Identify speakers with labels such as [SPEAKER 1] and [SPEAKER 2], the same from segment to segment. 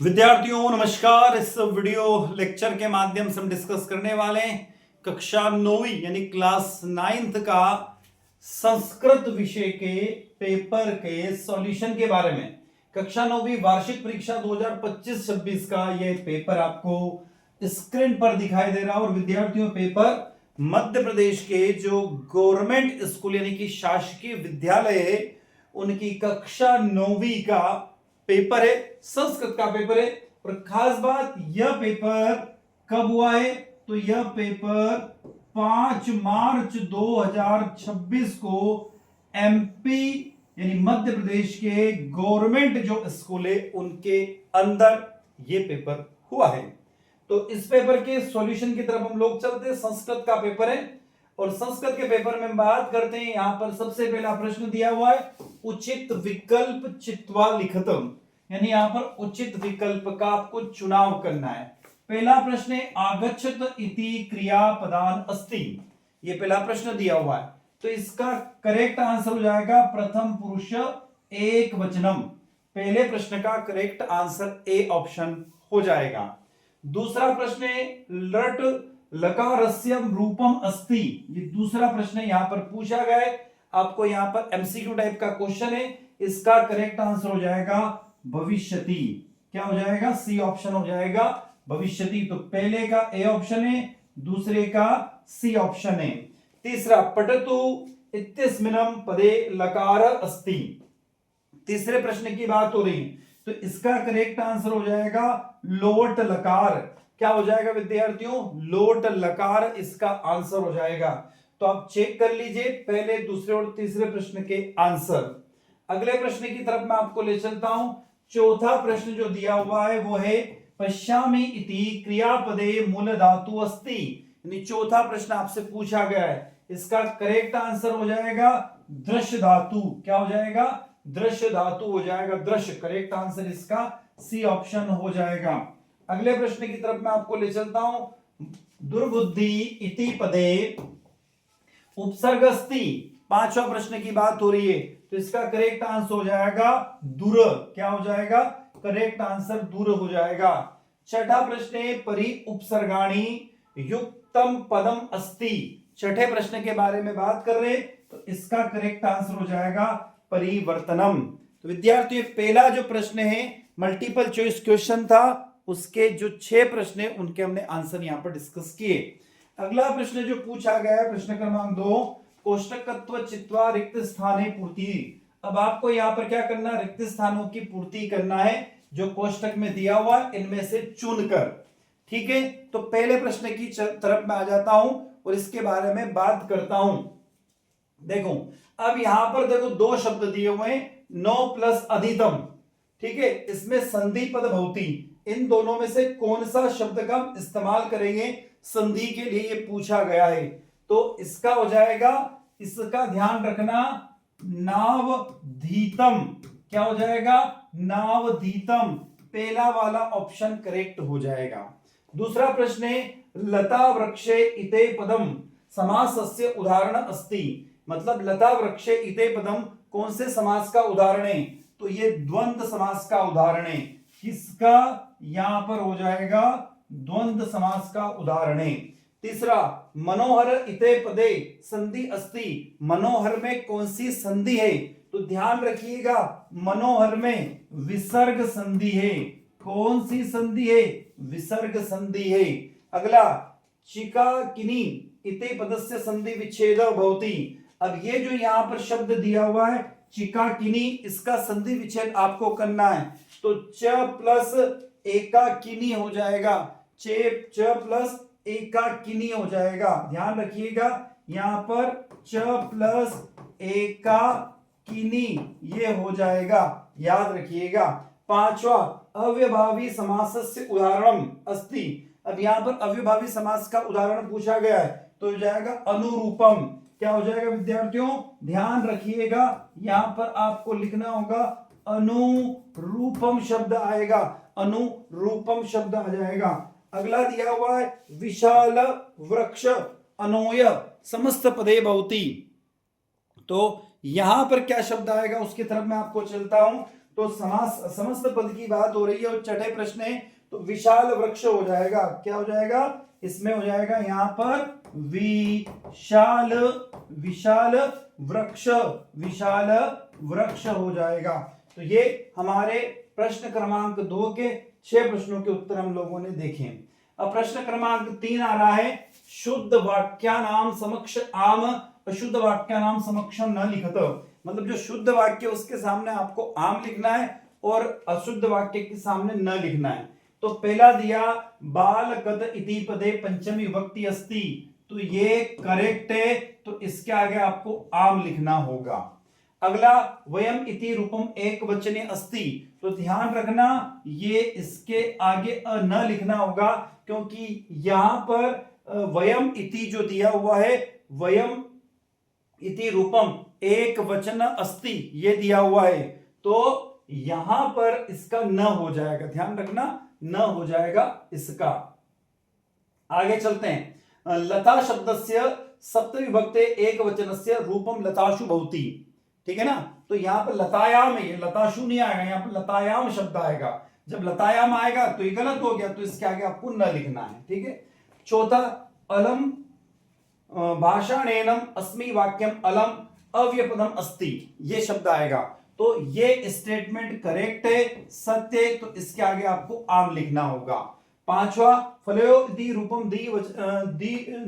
[SPEAKER 1] विद्यार्थियों नमस्कार। इस वीडियो लेक्चर के माध्यम से हम डिस्कस करने वाले हैं कक्षा 9वीं यानी क्लास 9th का संस्कृत विषय के पेपर के सॉल्यूशन के बारे में। कक्षा 9वीं वार्षिक परीक्षा 2025-26 का ये पेपर आपको स्क्रीन पर दिखाई दे रहा है। और विद्यार्थियों पेपर मध्य प्रदेश के जो गवर्नमेंट स्कूल यानी कि शासकीय विद्यालय है उनकी कक्षा 9वीं का पेपर है, संस्कृत का पेपर है। और खास बात यह पेपर कब हुआ है तो यह पेपर 5 मार्च 2026 को एमपी यानी मध्य प्रदेश के गवर्नमेंट जो स्कूल है उनके अंदर यह पेपर हुआ है। तो इस पेपर के सॉल्यूशन की तरफ हम लोग चलते हैं। संस्कृत का पेपर है और संस्कृत के पेपर में हम बात करते हैं। यहां पर सबसे पहला प्रश्न दिया हुआ है उचित विकल्प चित्वा लिखितम, यानी यहां पर उचित विकल्प का आपको चुनाव करना है। पहला प्रश्न है आगच्छत इति क्रियापदान अस्ति, ये पहला प्रश्न दिया हुआ है। तो इसका करेक्ट आंसर हो जाएगा प्रथम पुरुष एक वचनम। पहले प्रश्न का करेक्ट आंसर ए ऑप्शन हो जाएगा। दूसरा प्रश्न है लट लकारस्य रूपम अस्ति, ये दूसरा प्रश्न यहां पर पूछा गया है। आपको यहां पर एमसीक्यू टाइप का क्वेश्चन है। इसका करेक्ट आंसर हो जाएगा भविष्यति। क्या हो जाएगा? सी ऑप्शन हो जाएगा भविष्यति। तो पहले का ए ऑप्शन है, दूसरे का सी ऑप्शन है। तीसरा पठतु इत्यस्मिन्नं पदे लकार अस्ति, तीसरे प्रश्न की बात हो रही है। तो इसका करेक्ट आंसर हो जाएगा लोट लकार। क्या हो जाएगा विद्यार्थियों? लोट लकार इसका आंसर हो जाएगा। तो आप चेक कर लीजिए पहले, दूसरे और तीसरे प्रश्न के आंसर। अगले प्रश्न की तरफ मैं आपको ले चलता हूं। चौथा प्रश्न जो दिया हुआ है वो है पश्यामि इति क्रियापदे मूल धातु अस्ति, यानी चौथा प्रश्न आपसे पूछा गया है। इसका करेक्ट आंसर हो जाएगा दृश्य धातु। क्या हो जाएगा? दृश्य धातु हो जाएगा। दृश्य करेक्ट आंसर इसका सी ऑप्शन हो जाएगा। अगले प्रश्न की तरफ मैं आपको ले चलता हूं। दुर्बुद्धि इति पदे उपसर्ग अस्ति, पांचवा प्रश्न की बात हो रही है। तो इसका करेक्ट आंसर हो जाएगा दूर। क्या हो जाएगा? करेक्ट आंसर दूर हो जाएगा। छठा प्रश्न है परि उपसर्गाणी युक्तम पदम अस्ति, छठे प्रश्न के बारे में बात कर रहे हैं। तो इसका करेक्ट आंसर हो जाएगा परिवर्तनम। तो विद्यार्थियों पहला जो प्रश्न है मल्टीपल चॉइस क्वेश्चन था, उसके जो 6 प्रश्न है उनके हमने आंसर यहां पर डिस्कस किए। अगला प्रश्न जो पूछा गया है प्रश्न क्रमांक 2 कोष्टकत्व चित्वा रिक्त स्थाने पूर्ति। अब आपको यहां पर क्या करना है? रिक्त स्थानों की पूर्ति करना है जो कोष्टक में दिया हुआ है इनमें से चुनकर। ठीक है, तो पहले प्रश्न की तरफ मैं आ जाता हूं और इसके बारे में बात करता हूं। देखो अब यहां पर देखो दो शब्द दिए हुए हैं नो प्लस अधितम। ठीक है, इसमें संधि पद भवति, इन दोनों में से कौन सा शब्द का हम इस्तेमाल करेंगे संधि के लिए, ये पूछा गया है। तो इसका हो जाएगा, इसका ध्यान रखना नावधीतम। क्या हो जाएगा? नावधीतम, पहला वाला ऑप्शन करेक्ट हो जाएगा। दूसरा प्रश्न है लता वृक्षे इते पदम समासस्य उदाहरण अस्ति, मतलब लता वृक्षे इते पदम कौन से समास का उदाहरण है? तो ये द्वंद्व समास का उदाहरण है। किसका? यहां पर हो जाएगा द्वंद्व समास का उदाहरण है। तीसरा मनोहर इते पदे संधि अस्ति, मनोहर में कौन सी संधि है? तो ध्यान रखिएगा मनोहर में विसर्ग संधि है। कौन सी संधि है? विसर्ग संधि है। अगला चिकाकिनी इते पदस्य संधि विच्छेद भवति। अब ये जो यहां पर शब्द दिया हुआ है चिकाकिनी, इसका संधि विच्छेद आपको करना है। तो च प्लस एकाकिनी हो जाएगा, च प्लस एकाकिनी हो जाएगा। ध्यान रखिएगा यहां पर च प्लस एकाकिनी ये हो जाएगा, याद रखिएगा। पांचवा अव्यभावी समासस्य उदाहरणम अस्ति। अब यहां पर अव्यभावी समास का उदाहरण पूछा गया है तो हो जाएगा अनुरूपम। क्या हो जाएगा विद्यार्थियों? ध्यान रखिएगा यहां पर आपको लिखना होगा अनुरूपम शब्द आएगा, अनुरूपम शब्द आ जाएगा। अगला दिया हुआ है विशाल वृक्ष अनोय समस्त पदे भवति। तो यहां पर क्या शब्द आएगा उसकी तरफ मैं आपको चलता हूं। तो समास समस्त पद की बात हो रही है और छठे प्रश्न है तो विशाल वृक्ष हो जाएगा। क्या हो जाएगा इसमें? हो जाएगा यहां पर विशाल विशाल वृक्ष, विशाल वृक्ष हो जाएगा। तो ये हमारे प्रश्न क्रमांक 2 के 6 प्रश्नों के उत्तर हम लोगों ने देखे। अब प्रश्न क्रमांक 3 आ रहा है, शुद्ध वाक्यानाम समक्ष आम अशुद्ध वाक्यानाम समक्ष न लिखत। मतलब जो शुद्ध वाक्य उसके सामने आपको आम लिखना है और अशुद्ध वाक्य के सामने न लिखना है। तो पहला दिया बाल कद इति पदे पंचमी विभक्ति अस्ति, तो ये करेक्ट है, तो इसके आगे आपको आम लिखना होगा। अगला वयम इति रूपम एक वचने अस्ति, तो ध्यान रखना ये इसके आगे न लिखना होगा, क्योंकि यहां पर वयम इति जो दिया हुआ है, वयम इति रूपम एक वचन अस्ति ये दिया हुआ है, तो यहां पर इसका न हो जाएगा, ध्यान रखना न हो जाएगा इसका। आगे चलते हैं, लता शब्दस्य सप्तविभक्ते एक वचनस्य रूपम लताशु भवति, ठीक है ना। तो यहां पर लतायाम है, ये लताशु नहीं आएगा, यहां पर लतायाम शब्द आएगा। जब लतायाम आएगा तो ये गलत हो गया, तो इसके आगे आपको न लिखना है, ठीक है। चौथा, अलम भाषाणेनम अस्मि वाक्यम अलम अव्यपदम अस्ति, ये शब्द आएगा, तो ये स्टेटमेंट करेक्ट है, सत्य है, तो इसके आगे आपको आम लिखना होगा। पांचवा, फलयोदि रूपम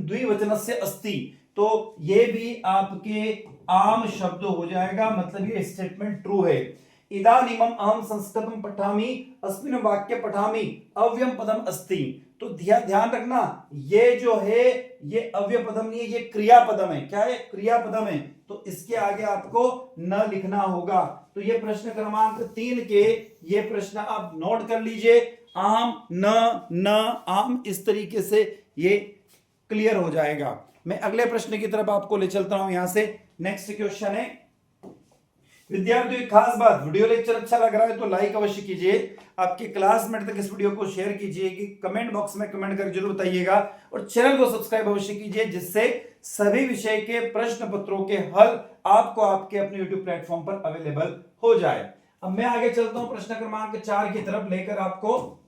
[SPEAKER 1] द्विवचनस्य अस्ति, तो ये भी आपके आम शब्द हो जाएगा, मतलब ये स्टेटमेंट ट्रू है। इदानीमम अहम संस्कृतम पठामि अस्मिन् वाक्य पठामि अव्ययम पदम अस्ति, तो ध्यान रखना ये जो है ये अव्यय पदम नहीं है, ये क्रियापदम है। क्या है? क्रियापदम है, तो इसके आगे आपको न लिखना होगा। तो ये प्रश्न क्रमांक 3 के ये प्रश्न आप नोट कर लीजिए, आम न आम, इस तरीके से ये क्लियर हो जाएगा। मैं अगले प्रश्न की तरफ आपको ले चलता हूं। यहां से नेक्स्ट क्वेश्चन है, विद्यार्थियों एक खास बात, वीडियो लेक्चर अच्छा लग रहा है तो लाइक अवश्य कीजिए, आपके क्लासमेट तक इस वीडियो को शेयर कीजिए, कि कमेंट बॉक्स में कमेंट कर जरूर बताइएगा, और चैनल को सब्सक्राइब अवश्य कीजिए, जिससे सभी विषय के प्रश्न पत्रों के हल आपको आपके अपने यूट्यूब प्लेटफॉर्म पर अवेलेबल हो जाए। अब मैं आगे चलता हूं प्रश्न क्रमांक 4 की तरफ लेकर आपको।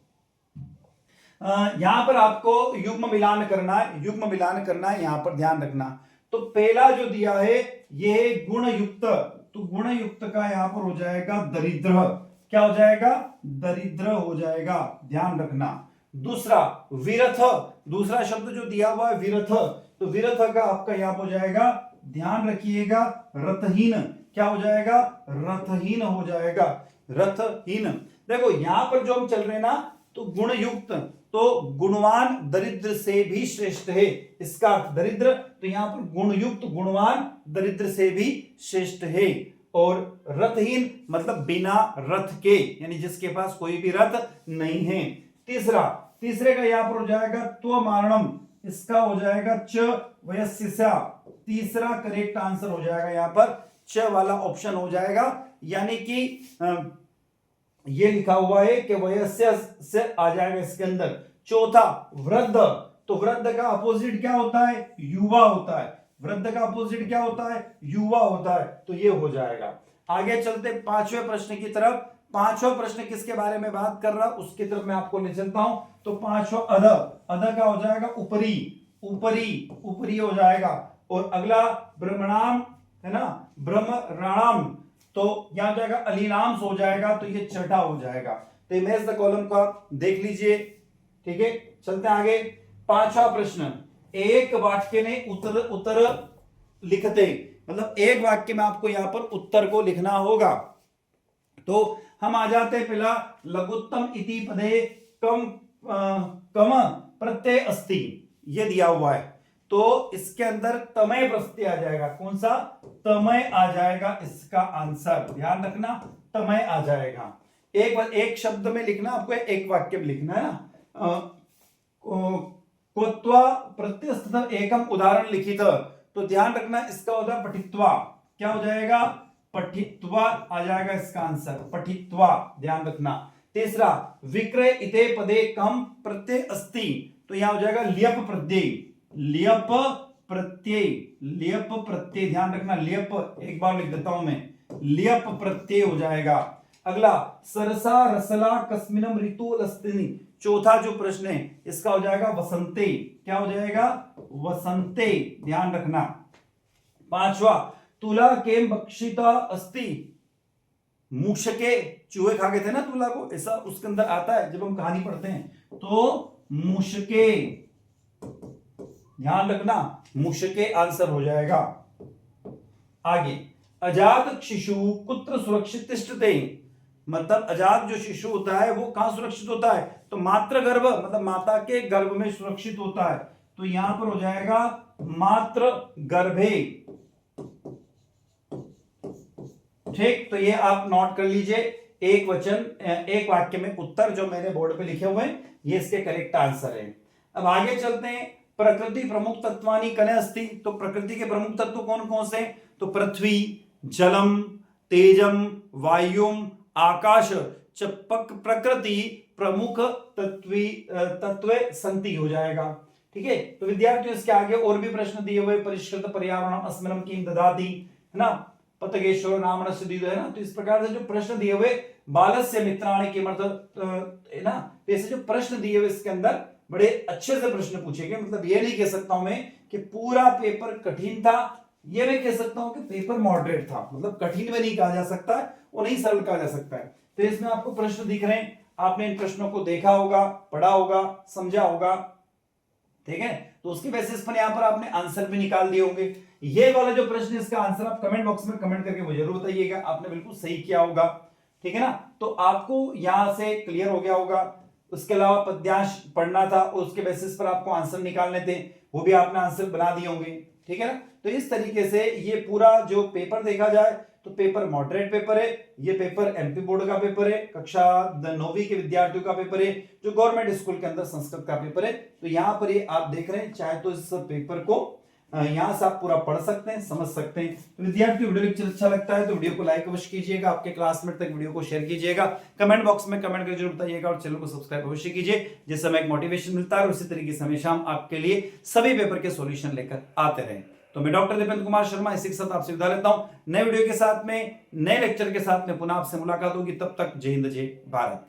[SPEAKER 1] यहां पर आपको युग्म मिलान करना है, युग्म मिलान करना है, यहां पर ध्यान रखना। तो पहला जो दिया है ये गुण युक्त, तो गुण युक्त का यहां पर हो जाएगा दरिद्र। क्या हो जाएगा? दरिद्र हो जाएगा, ध्यान रखना। दूसरा विरथ, दूसरा शब्द जो दिया हुआ है विरथ, तो विरथ का आपका यहां पर हो जाएगा, ध्यान रखिएगा, रथहीन। क्या हो जाएगा? रथहीन हो जाएगा, रथहीन। देखो यहां पर जो हम चल रहे हैं ना, तो गुण युक्त, तो गुणवान दरिद्र से भी श्रेष्ठ है, इसका अर्थ दरिद्र, तो यहां पर गुण युक्त गुणवान दरिद्र से भी श्रेष्ठ है। और रथहीन मतलब बिना रथ के, यानी जिसके पास कोई भी रथ नहीं है। तीसरे का यहां पर हो जाएगा त्वमारणम, इसका हो जाएगा च वयस्या, तीसरा करेक्ट आंसर हो जाएगा, यहां पर च वाला ऑप्शन हो जाएगा, यानी कि ये लिखा हुआ है कि वयस्य से आ जाएगा इसके अंदर। चौथा वृद्ध, तो वृद्ध का अपोजिट क्या होता है? युवा होता है। वृद्ध का अपोजिट क्या होता है? युवा होता है, तो ये हो जाएगा। आगे चलते 5वें प्रश्न की तरफ। 5वां प्रश्न किसके बारे में बात कर रहा है उसकी तरफ मैं आपको ले चलता हूं। तो 5वां अध, अध का हो जाएगा ऊपरी, ऊपरी ऊपरी हो जाएगा। और अगला ब्रह्मणाम है ना, ब्रह्मणाम, तो यहां जाएगा अलीनाम्स हो जाएगा, तो ये छठा हो जाएगा। तो इमेज द कॉलम को आप देख लीजिए, ठीक है। चलते हैं आगे। 5वां प्रश्न, एक वाक्य ने उत्तर लिखते, मतलब एक वाक्य में आपको यहां पर उत्तर को लिखना होगा। तो हम आ जाते हैं पहला, लघुत्तम इति पदे कम प्रत्यय अस्ति, ये दिया हुआ है, तो इसके अंदर तमय प्रत्यय आ जाएगा। कौन सा? तमय आ जाएगा इसका आंसर, ध्यान रखना, तमय आ जाएगा। एक शब्द में लिखना आपको, एक वाक्य में लिखना है ना। कोत्वा प्रत्यय एकम उदाहरण लिखित, तो ध्यान रखना इसका होता है पठित्वा। क्या हो जाएगा? पठित्वा आ जाएगा इसका आंसर, पठित्वा, ध्यान रखना। तीसरा विक्रय इते पदे कम प्रत्यय अस्ति, तो यहां हो जाएगा लियप प्रत्यय, लियप प्रत्यय, लियप प्रत्यय, ध्यान रखना, लियप, एक बार लिख देता हूं मैं, लियप प्रत्यय हो जाएगा। अगला सरसा रसला कस्मिनम ऋतुलस्तिनी, चौथा जो प्रश्न है इसका हो जाएगा वसंते, क्या हो जाएगा वसंते, ध्यान रखना। पांचवा तुला के बक्षिता अस्ति, मूषके, चूहे खा गए थे ना तुला को, ऐसा उसके अंदर आता है जब हम कहानी पढ़ते हैं, तो मूषके, ध्यान रखना मूषके आंसर हो जाएगा। आगे अजात शिशु कुत्र सुरक्षित तिष्ठते, मतलब अजात जो शिशु होता है वो कहां सुरक्षित होता है, तो मातृ गर्भ, मतलब माता के गर्भ में सुरक्षित होता है, तो यहां पर हो जाएगा मातृ गर्भे। ठीक, तो ये आप नोट कर लीजिए, एक वचन एक वाक्य में उत्तर जो मैंने बोर्ड पे लिखे हुए हैं ये इसके करेक्ट आंसर है। अब आगे चलते हैं, प्रकृति प्रमुख तत्वानि कने अस्ति, तो प्रकृति के प्रमुख तत्व कौन कौन से, तो पृथ्वी, जलम, तेजम, वायुम, आकाश, चपक प्रकृति प्रमुख तत्व संति हो जाएगा। ठीक है, तो विद्यार्थियों इसके आगे और भी प्रश्न दिए हुए, परिष्कृत पर्यावरण अस्मिनम किम ददाति, है ना, पतगेश्वर नामन से है ना, तो इस प्रकार से जो प्रश्न दिए हुए, बालस्य मित्राणि के मतलब है ना, ऐसे जो प्रश्न दिए हुए इसके अंदर बड़े अच्छे से प्रश्न पूछे गए, मतलब ये नहीं कह सकता हूं मैं कि पूरा पेपर कठिन था, ये मैं कह सकता हूं कि पेपर मॉडरेट था, मतलब कठिन में नहीं कहा जा सकता है और नहीं सरल कहा जा सकता है। तो इसमें आपको प्रश्न दिख रहे हैं, आपने इन प्रश्नों को देखा होगा, पढ़ा होगा, समझा होगा, ठीक है, तो उसकी बेसिस पर यहां पर आपने आंसर भी निकाल दिए होंगे। ये वाला जो प्रश्न है इसका आंसर आप कमेंट बॉक्स में कमेंट करके मुझे जरूर बताइएगा, आपने बिल्कुल सही किया होगा, ठीक है ना, तो आपको यहां से क्लियर हो गया होगा। उसके अलावा पद्यांश पढ़ना था, उसके बेसिस पर आपको आंसर निकालने थे, वो भी आपने आंसर बना दिए होंगे, ठीक है ना। तो इस तरीके से ये पूरा जो पेपर देखा जाए तो पेपर मॉडरेट पेपर है, ये पेपर एमपी बोर्ड का पेपर है, कक्षा 9वीं के विद्यार्थियों का पेपर है, जो गवर्नमेंट स्कूल के अंदर संस्कृत का पेपर है। तो यहाँ पर ये आप देख रहे हैं, चाहे तो इस पेपर को यहां से आप पूरा पढ़ सकते हैं, समझ सकते हैं। तो विद्यार्थियों वीडियो लेक्चर अच्छा लगता है तो वीडियो को लाइक अवश्य कीजिएगा, आपके क्लासमेट तक वीडियो को शेयर कीजिएगा, कमेंट बॉक्स में कमेंट करके जरूर बताइएगा और चैनल को सब्सक्राइब अवश्य कीजिए, जिससे हमें एक मोटिवेशन मिलता है और उसी तरीके से हमेशा हम आपके लिए सभी पेपर के सॉल्यूशन लेकर आते रहें। तो मैं डॉक्टर दीपेंद्र कुमार शर्मा इसी के साथ आपसे विदा लेता हूं, नए वीडियो के साथ में, नए लेक्चर के साथ में पुनः आपसे मुलाकात होगी, तब तक जय हिंद जय भारत।